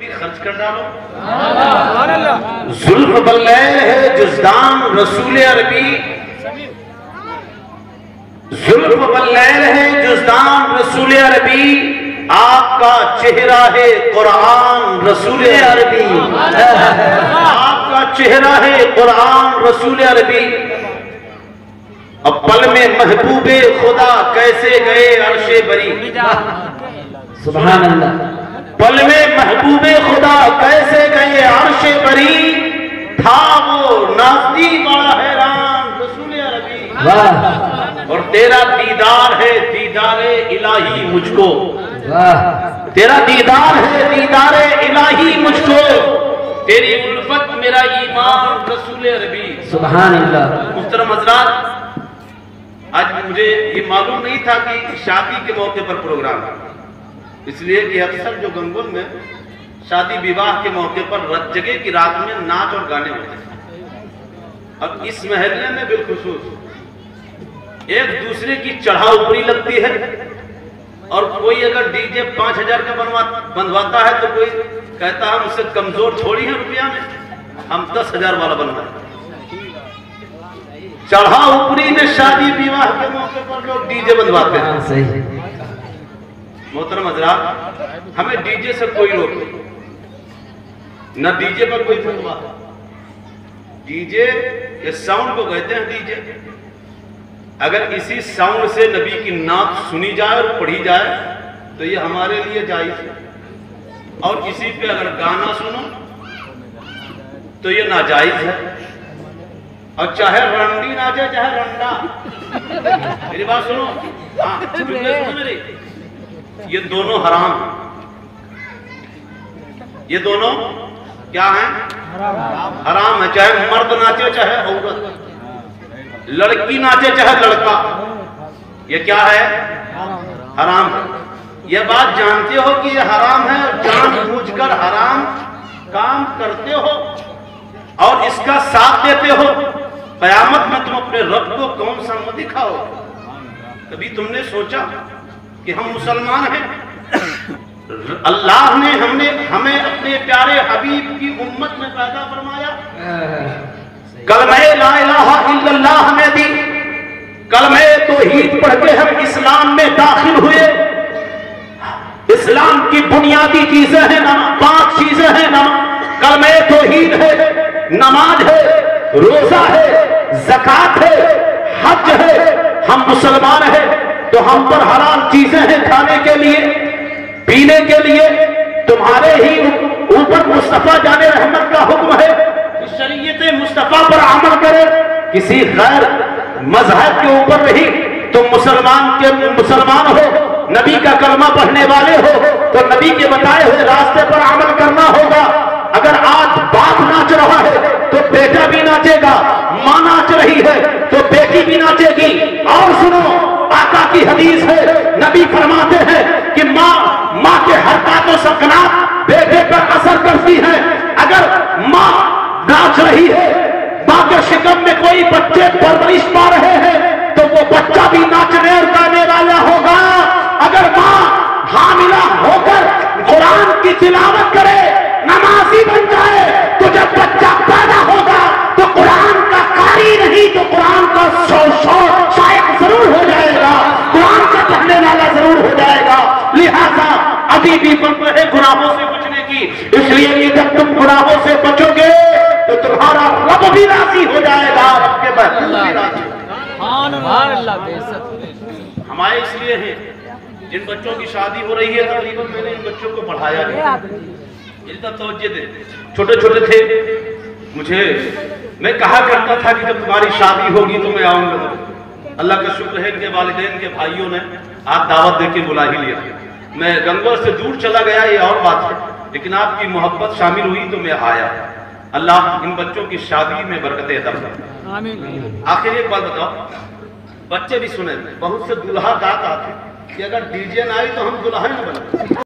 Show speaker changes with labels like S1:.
S1: खर्च कर डालो। जुल्फ बल्लैल है जुज़दान रसूल अरबी, जुल्फ बल्लैल है जुज़दान रसूल अरबी, आपका चेहरा है कुरान रसूल अरबी, आपका चेहरा है कुरान रसूल अरबी। अब पल में महबूबे खुदा कैसे गए अर्शे बरी,
S2: सुभान अल्लाह।
S1: पल में महबूबे खुदा कैसे गए अर्शे बरी, था वो नाज़ी बड़ा हैरान रसूल अरबी।
S2: वाह
S1: और तेरा दीदार है दीदारे इलाही मुझको,
S2: वाह
S1: तेरा दीदार है दीदारे इलाही मुझको, तेरी उल्फत मेरा ईमान रसूल अरबी।
S2: सुभान अल्लाह।
S1: मुहतरम हज़रात, आज मुझे ये मालूम नहीं था कि शादी के मौके पर प्रोग्राम है, इसलिए कि अक्सर जो गंगोल में शादी विवाह के मौके पर जगह की रात में नाच और गाने होते हैं। अब इस महल्ले में बिलखुसूस एक दूसरे की चढ़ाव ऊपरी लगती है, और कोई अगर डीजे 5000 का बनवाता है तो कोई कहता है मुझसे कमजोर थोड़ी है रुपया में, हम 10,000 वाला बनवाए। चढ़ाव ऊपरी में शादी विवाह के मौके पर लोग डीजे बनवाते हैं।
S2: सही।
S1: मोहतरम हज़रात, हमें डीजे से कोई रोक नहीं, न डीजे पर कोई फतवा। डीजे ये साउंड को कहते हैं डीजे। अगर इसी साउंड से नबी की नात सुनी जाए और पढ़ी जाए तो ये हमारे लिए जायज है, और इसी पे अगर गाना सुनो तो ये नाजायज है। और चाहे रंडी नाचे चाहे रंडा, मेरी बात सुनो, हाँ सुनो मेरी, ये दोनों हराम हैं। ये दोनों क्या हैं? हराम है। चाहे मर्द नाचे चाहे औरत, लड़की नाचे चाहे लड़का, ये क्या है? हराम है। ये बात जानते हो कि ये हराम है, और जानबूझकर हराम काम करते हो और इसका साथ देते हो, कयामत में तुम अपने रब को कौन सा मुंह दिखाओ? कभी तुमने सोचा कि हम मुसलमान हैं, अल्लाह ने हमें अपने प्यारे हबीब की उम्मत में पैदा फरमाया, कलमे ला इलाहा इल्लल्लाह में दी, कलमे तौहीद पढ़ के हम इस्लाम में दाखिल हुए। इस्लाम की बुनियादी चीजें हैं ना, 5 चीजें हैं ना, कलमे तौहीद है, नमाज है, रोजा है, ज़कात है, हज है। हम मुसलमान हैं तो हम पर हलाल चीजें हैं खाने के लिए, पीने के लिए। तुम्हारे ही ऊपर मुस्तफा जाने रहमत का हुक्म है, शरीयत मुस्तफा पर अमल करे। किसी गैर मजहब के ऊपर नहीं, तुम मुसलमान हो, नबी का कलमा पढ़ने वाले हो, तो नबी के बताए हुए रास्ते पर अमल करना होगा। अगर आज बाप नाच रहा है तो बेटा भी नाचेगा, माँ नाच रही है तो बेटी भी नाचेगी। और सुनो, आका की हदीस है, नबी फरमाते हैं कि माँ के हरकत और सकनात बेटे पर असर करती है। अगर माँ नाच रही है, माँ के शिकम में कोई बच्चे परवरिश पा रहे हैं, तो वो बच्चा भी नाचने और गाने वाला होगा। अगर माँ हामिला होकर कुरान की तिलावत करे, नमाजी बन जाए, तो जब बच्चा पैदा होगा तो कुरान का कारी नहीं तो कुरान का शायक जरूर हो जाएगा, कुरान का पढ़ने वाला जरूर हो जाएगा। लिहाजा अभी भी वक्त है गुनाहों से बचने की, इसलिए ये जब तुम गुनाहों से बचोगे तो तुम्हारा रब भी राजी हो जाएगा, रब के महबूब भी राजी। हमारे इसलिए है जिन बच्चों की शादी हो रही है, तकरीबन मैंने इन बच्चों को पढ़ाया नहीं, इनका तवज्जो दे। छोटे छोटे थे, मैं कहा करता था कि जब तुम्हारी शादी होगी तो मैं आऊंगा। अल्लाह का शुक्र है, इनके वालिदैन के भाइयों ने आज दावत दे के बुला ही लिया। मैं गंगोल से दूर चला गया, ये और बात है, लेकिन आपकी मोहब्बत शामिल हुई तो मैं आया। अल्लाह इन बच्चों की शादी में बरकतें अता फरमाए। आखिर एक बात बताओ, बच्चे भी सुने, बहुत से दुल्हा गात आते कि अगर डीजे ना आई तो हम दुल्हा ही न बने।